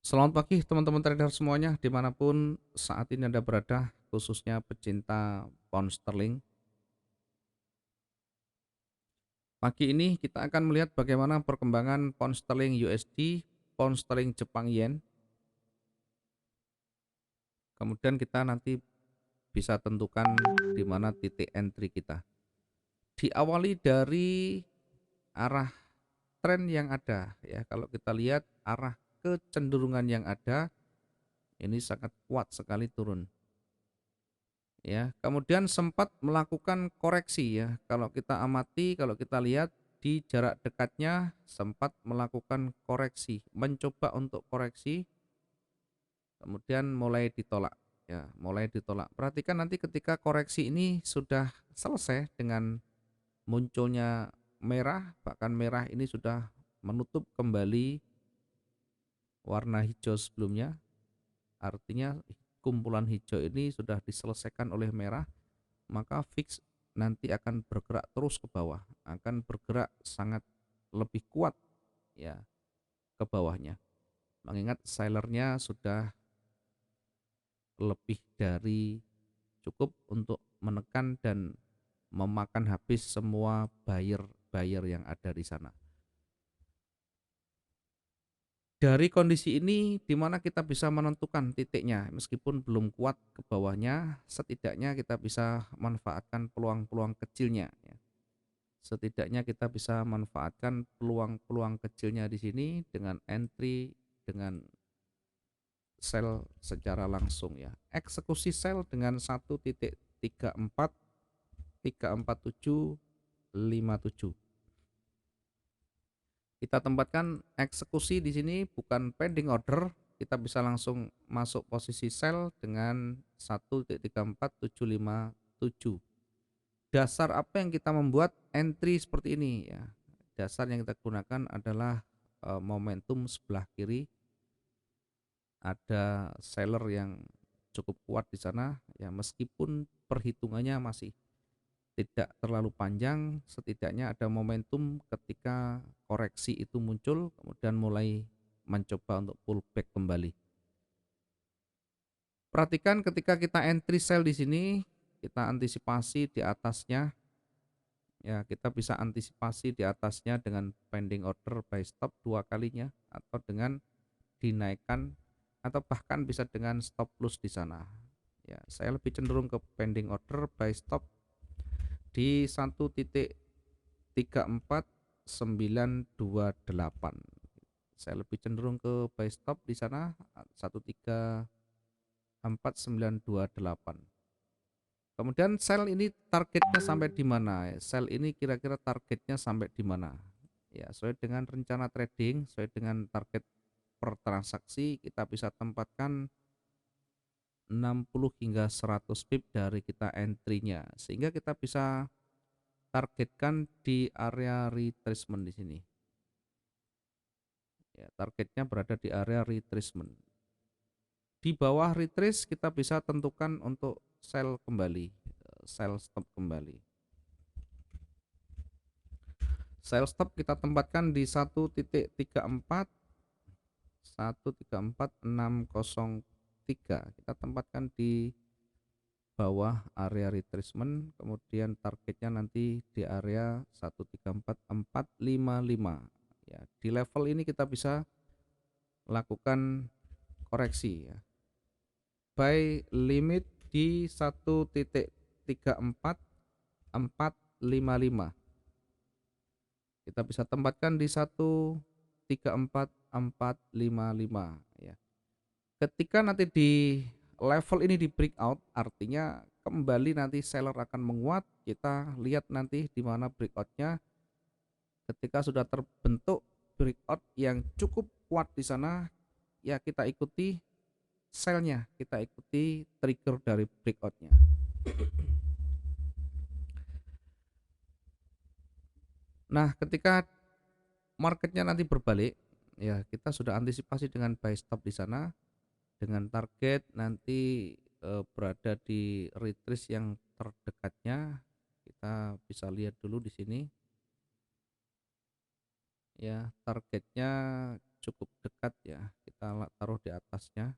Selamat pagi teman-teman trader semuanya dimanapun saat ini Anda berada, khususnya pecinta pound sterling. Pagi ini kita akan melihat bagaimana perkembangan pound sterling USD, pound sterling Jepang Yen. Kemudian kita nanti bisa tentukan di mana titik entry kita. Diawali dari arah tren yang ada ya. Kalau kita lihat arah kecenderungan yang ada ini sangat kuat sekali turun. Ya, kemudian sempat melakukan koreksi ya. Kalau kita amati, kalau kita lihat di jarak dekatnya sempat melakukan koreksi, mencoba untuk koreksi, kemudian mulai ditolak ya, mulai ditolak. Perhatikan nanti ketika koreksi ini sudah selesai dengan munculnya merah, bahkan merah ini sudah menutup kembali warna hijau sebelumnya, artinya kumpulan hijau ini sudah diselesaikan oleh merah, maka fix nanti akan bergerak terus ke bawah, akan bergerak sangat lebih kuat ya ke bawahnya. Mengingat sellernya sudah lebih dari cukup untuk menekan dan memakan habis semua buyer-buyer yang ada di sana. Dari kondisi ini di mana kita bisa menentukan titiknya, meskipun belum kuat ke bawahnya, setidaknya kita bisa manfaatkan peluang-peluang kecilnya ya. Setidaknya kita bisa manfaatkan peluang-peluang kecilnya di sini dengan entry, dengan sell secara langsung ya. Eksekusi sell dengan 1.34 34757. Kita tempatkan eksekusi di sini bukan pending order, kita bisa langsung masuk posisi sell dengan 1.34757. Dasar apa yang kita membuat entry seperti ini ya. Dasar yang kita gunakan adalah momentum sebelah kiri, ada seller yang cukup kuat di sana ya, meskipun perhitungannya masih tidak terlalu panjang, setidaknya ada momentum ketika koreksi itu muncul kemudian mulai mencoba untuk pullback kembali. Perhatikan ketika kita entry sell di sini, kita antisipasi di atasnya ya, kita bisa antisipasi di atasnya dengan pending order buy stop 2 kalinya, atau dengan dinaikkan, atau bahkan bisa dengan stop loss di sana. Ya, saya lebih cenderung ke pending order buy stop di 1.34928. Saya lebih cenderung ke buy stop di sana 1.34928. Kemudian sell ini targetnya sampai di mana? Sell ini kira-kira targetnya sampai di mana? Ya, sesuai dengan rencana trading, sesuai dengan target per transaksi, kita bisa tempatkan 60 hingga 100 pip dari kita entry-nya, sehingga kita bisa targetkan di area retracement di sini. Ya, targetnya berada di area retracement. Di bawah retrace kita bisa tentukan untuk sell kembali, sell stop kembali. Sell stop kita tempatkan di 1.34 kita tempatkan di bawah area retracement, kemudian targetnya nanti di area 1.34455 ya. Di level ini kita bisa lakukan koreksi ya. Buy limit di 1.34455. Kita bisa tempatkan di 1.34455 ya. Ketika nanti di level ini di breakout, artinya kembali nanti seller akan menguat. Kita lihat nanti di mana breakoutnya. Ketika sudah terbentuk breakout yang cukup kuat di sana, ya kita ikuti sellnya, kita ikuti trigger dari breakoutnya. Nah, ketika marketnya nanti berbalik, ya kita sudah antisipasi dengan buy stop di sana, dengan target nanti berada di retrace yang terdekatnya. Kita bisa lihat dulu di sini ya, targetnya cukup dekat ya, kita taruh di atasnya.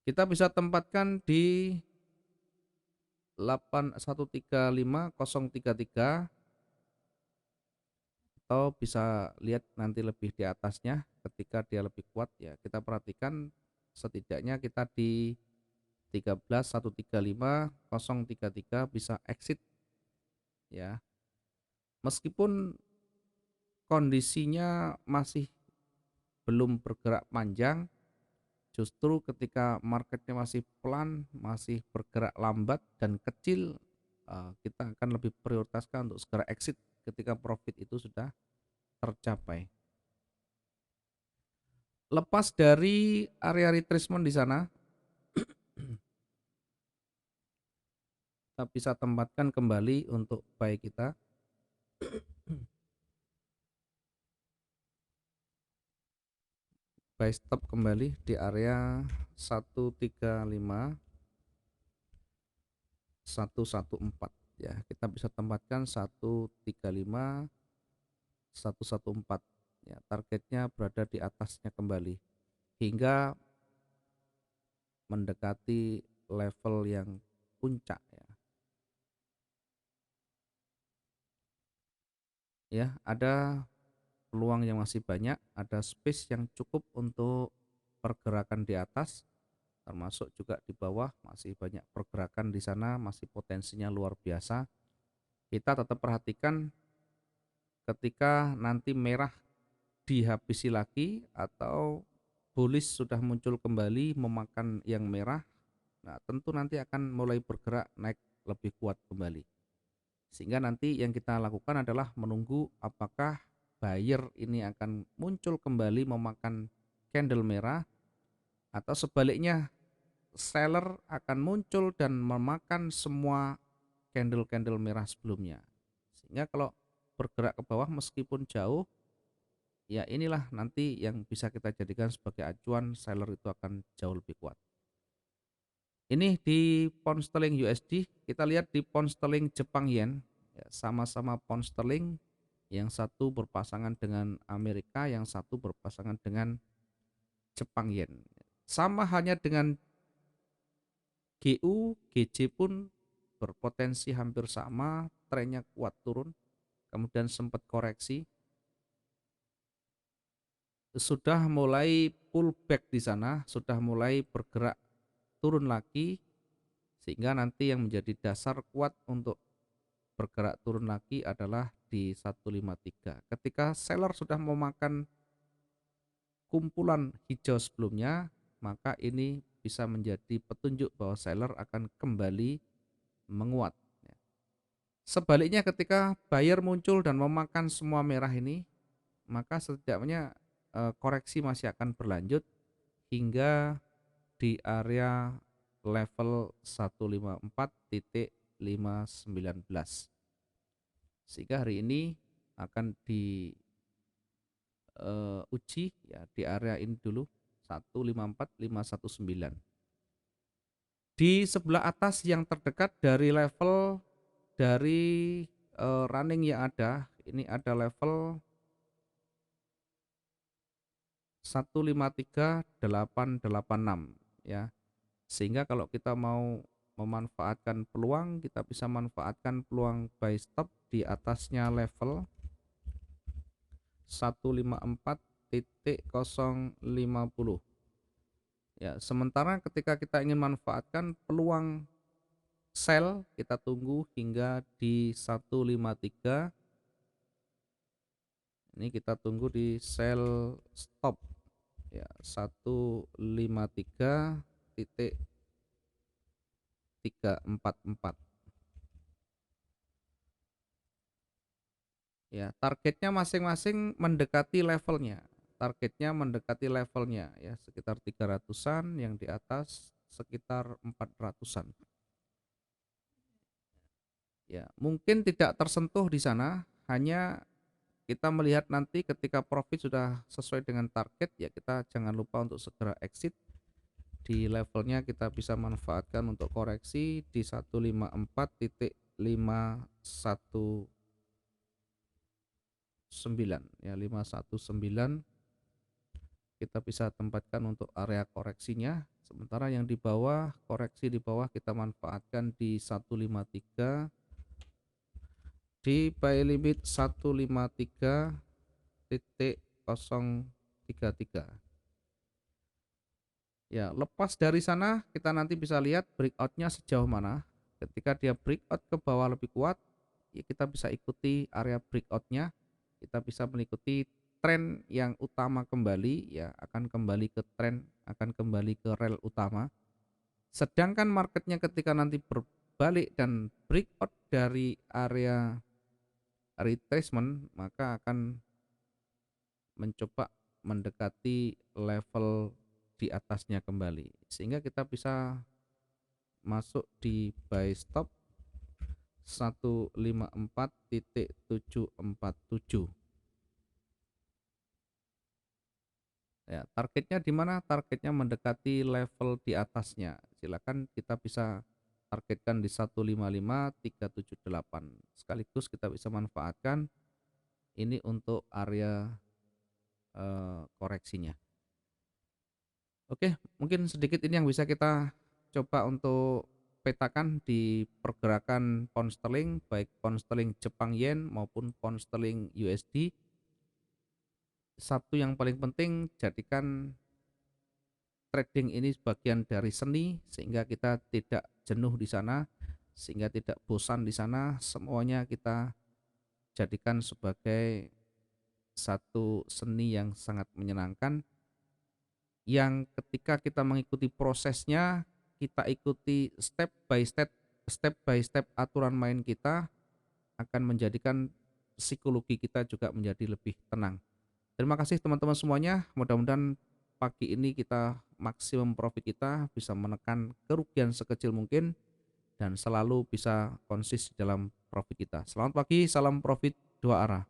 Kita bisa tempatkan di 8135.033 atau bisa lihat nanti lebih di atasnya ketika dia lebih kuat ya. Kita perhatikan setidaknya kita di 13.135.033 bisa exit ya. Meskipun kondisinya masih belum bergerak panjang, justru ketika marketnya masih pelan, masih bergerak lambat dan kecil, kita akan lebih prioritaskan untuk segera exit ketika profit itu sudah tercapai. Lepas dari area retracement di sana, kita bisa tempatkan kembali untuk buy kita. Buy stop kembali di area 135.114 ya. Kita bisa tempatkan 135.114 ya. Targetnya berada di atasnya kembali hingga mendekati level yang puncak ya. Ya, ada peluang yang masih banyak, ada space yang cukup untuk pergerakan di atas, termasuk juga di bawah masih banyak pergerakan di sana, masih potensinya luar biasa. Kita tetap perhatikan ketika nanti merah dihabisi lagi atau bullish sudah muncul kembali memakan yang merah. Nah, tentu nanti akan mulai bergerak naik lebih kuat kembali. Sehingga nanti yang kita lakukan adalah menunggu apakah buyer ini akan muncul kembali memakan candle merah atau sebaliknya seller akan muncul dan memakan semua candle-candle merah sebelumnya. Sehingga kalau bergerak ke bawah meskipun jauh, ya inilah nanti yang bisa kita jadikan sebagai acuan seller itu akan jauh lebih kuat. Ini di pound sterling USD, kita lihat di pound sterling Jepang yen, ya, sama-sama pound sterling, yang satu berpasangan dengan Amerika, yang satu berpasangan dengan Jepang yen. Sama hanya dengan GU, GJ pun berpotensi hampir sama, trennya kuat turun, kemudian sempat koreksi, sudah mulai pullback di sana, sudah mulai bergerak turun lagi, sehingga nanti yang menjadi dasar kuat untuk bergerak turun lagi adalah di 153. Ketika seller sudah memakan kumpulan hijau sebelumnya, maka ini bisa menjadi petunjuk bahwa seller akan kembali menguat. Sebaliknya ketika buyer muncul dan memakan semua merah ini, maka setidaknya koreksi masih akan berlanjut hingga di area level 154.519. Sehingga hari ini akan diuji ya di area ini dulu 154.519. Di sebelah atas yang terdekat dari level dari running yang ada, ini ada level 153.886 ya. Sehingga kalau kita mau memanfaatkan peluang, kita bisa manfaatkan peluang buy stop di atasnya level 154.050 ya. Sementara ketika kita ingin manfaatkan peluang sell, kita tunggu hingga di 153. Ini kita tunggu di sell stop ya 153.344 ya. Targetnya masing-masing mendekati levelnya. Targetnya mendekati levelnya ya, sekitar 300-an, yang di atas sekitar 400-an. Ya, mungkin tidak tersentuh di sana, hanya kita melihat nanti ketika profit sudah sesuai dengan target ya, kita jangan lupa untuk segera exit. Di levelnya kita bisa manfaatkan untuk koreksi di 154.519 ya, 519 kita bisa tempatkan untuk area koreksinya. Sementara yang di bawah, koreksi di bawah kita manfaatkan di 153, di buy limit 153.033. Ya, lepas dari sana kita nanti bisa lihat breakout-nya sejauh mana. Ketika dia breakout ke bawah lebih kuat, ya kita bisa ikuti area breakout-nya. Kita bisa mengikuti tren yang utama kembali, ya akan kembali ke tren, akan kembali ke rel utama. Sedangkan marketnya ketika nanti berbalik dan breakout dari area retracement, maka akan mencoba mendekati level di atasnya kembali, sehingga kita bisa masuk di buy stop 154.747. Ya, targetnya di mana? Targetnya mendekati level di atasnya. Silakan kita bisa targetkan di 155.378. Sekaligus kita bisa manfaatkan ini untuk area koreksinya. Oke, mungkin sedikit ini yang bisa kita coba untuk petakan di pergerakan pound sterling, baik pound sterling Jepang yen maupun pound sterling USD. Satu yang paling penting, jadikan trading ini sebagian dari seni sehingga kita tidak jenuh di sana, sehingga tidak bosan di sana. Semuanya kita jadikan sebagai satu seni yang sangat menyenangkan, yang ketika kita mengikuti prosesnya, kita ikuti step by step aturan main kita, akan menjadikan psikologi kita juga menjadi lebih tenang. Terima kasih teman-teman semuanya, mudah-mudahan pagi ini kita maksimum profit kita bisa menekan kerugian sekecil mungkin dan selalu bisa konsis dalam profit kita. Selamat pagi, salam profit dua arah.